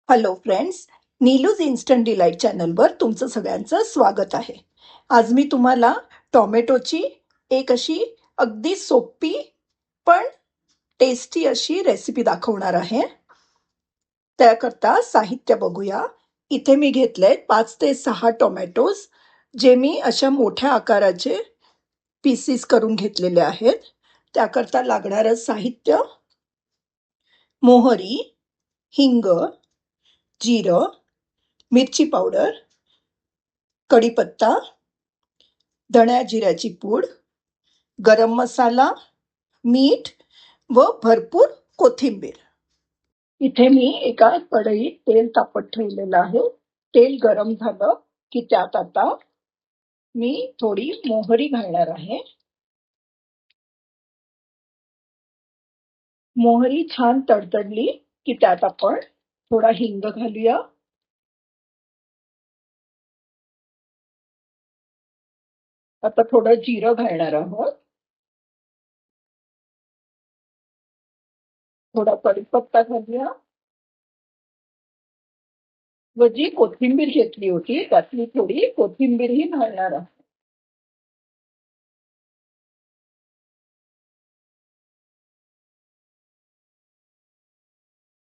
Hello friends, नीलूज instant delight चॅनलवर तुमचं सगळ्यांचं स्वागत आहे. आज मी तुम्हाला टोमॅटोची एक अशी अगदी सोपी पण टेस्टी अशी रेसिपी दाखवणार आहे. त्याकरता साहित्य बघूया. इथे मी घेतले 5 ते 6 टोमॅटोज, जे मी अशा मोठ्या आकाराचे पीसेस करून घेतलेले आहेत. त्याकरता लागणारं साहित्य: मोहरी, हिंग, जिरं, मिरची पावडर, कढीपत्ता, धण्या जिऱ्याची पूड, गरम मसाला, मीठ व भरपूर कोथिंबीर. इथे मी एका कढईत तेल तापत ठेवलेलं आहे. तेल गरम झालं की त्यात आता मी थोडी मोहरी घालणार आहे. मोहरी छान तडतडली की त्यात आपण थोडा हिंग घालूया. आता थोडं जिरं घालणार आहोत. थोडा कढीपत्ता घालूया व जी कोथिंबीर घेतली होती त्यातली थोडी कोथिंबीरही घालणार आहोत.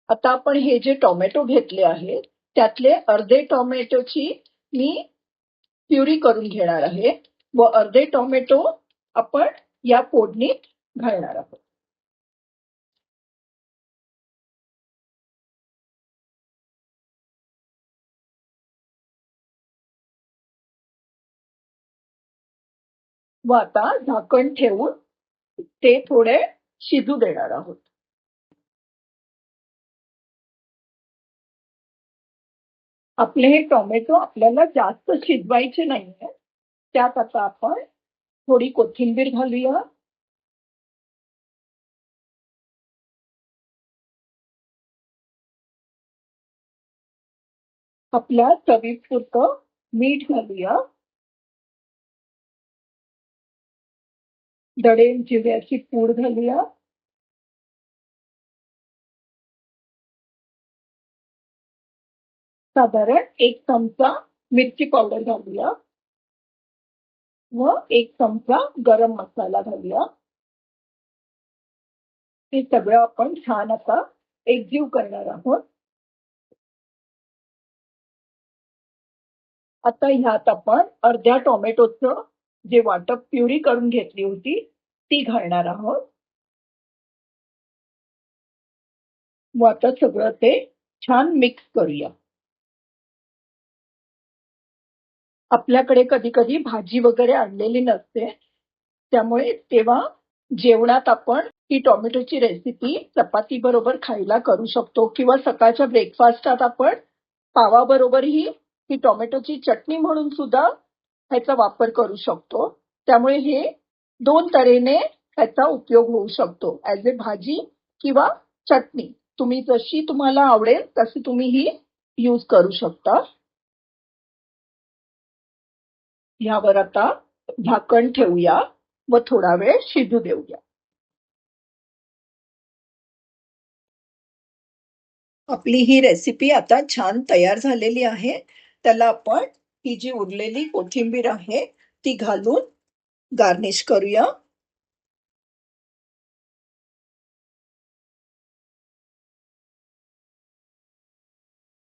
आता आपण हे जे टोमॅटो घेतले आहेत त्यातले अर्धे टोमॅटोची मी प्युरी करून घेणार आहे व अर्धे टोमॅटो आपण या फोडणीत घालणार आहोत. व आता झाकण ठेवून ते थोडे शिजू देणार आहोत. आपले हे टोमॅटो आपल्याला जास्त शिजवायचे नाहीये. त्यात आता आपण थोडी कोथिंबीर घालूया. आपल्या चवीपुरतं मीठ घालूया. धणे जिऱ्याची पूड घालूया. साधारण 1 चमचा मिरची पावडर घालूया व 1 चमचा गरम मसाला घालूया. हे सगळं आपण छान आता एकजीव करणार आहोत. आता ह्यात आपण अर्ध्या टोमॅटोचं जे वाटप प्युरी करून घेतली होती ती घालणार आहोत व आता सगळं ते छान मिक्स करूया. आपल्याकडे कधी कधी भाजी वगैरे आणलेली नसते, त्यामुळे तेव्हा जेवणात आपण ही टोमॅटोची रेसिपी चपाती बरोबर खायला करू शकतो किंवा सकाळच्या ब्रेकफास्टात आपण पावाबरोबरही ही टोमॅटोची चटणी म्हणून सुद्धा ह्याचा वापर करू शकतो. त्यामुळे हे 2 तऱ्हेने ह्याचा उपयोग होऊ शकतो, ॲज ए भाजी किंवा चटणी. तुम्ही जशी तुम्हाला आवडेल तशी तुम्ही ही यूज करू शकता. यावर आता झाकण ठेवूया व थोडा वेळ शिजू देऊया. आपली ही रेसिपी आता छान तयार झालेली आहे. त्याला आपण ही जी उरलेली कोथिंबीर आहे ती घालून गार्निश करूया.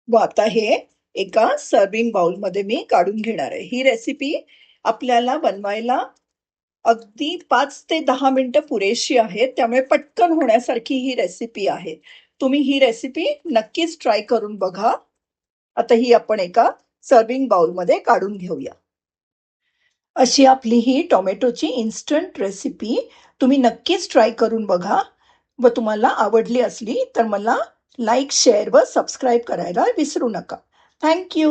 व आता हे एका सर्विंग बाउलमध्ये मी काढून घेणार आहे. ही रेसिपी आपल्याला बनवायला अगदी 5 ते 10 मिनिटं पुरेशी आहेत. त्यामुळे पटकन होण्यासारखी ही रेसिपी आहे. तुम्ही ही रेसिपी नक्कीच ट्राय करून बघा. आता ही आपण एका सर्विंग बाउलमध्ये काढून घेऊया. अशी आपली ही टोमॅटोची इन्स्टंट रेसिपी तुम्ही नक्कीच ट्राय करून बघा व तुम्हाला आवडली असली तर मला लाईक, शेअर व सबस्क्राईब करायला विसरू नका. Thank you.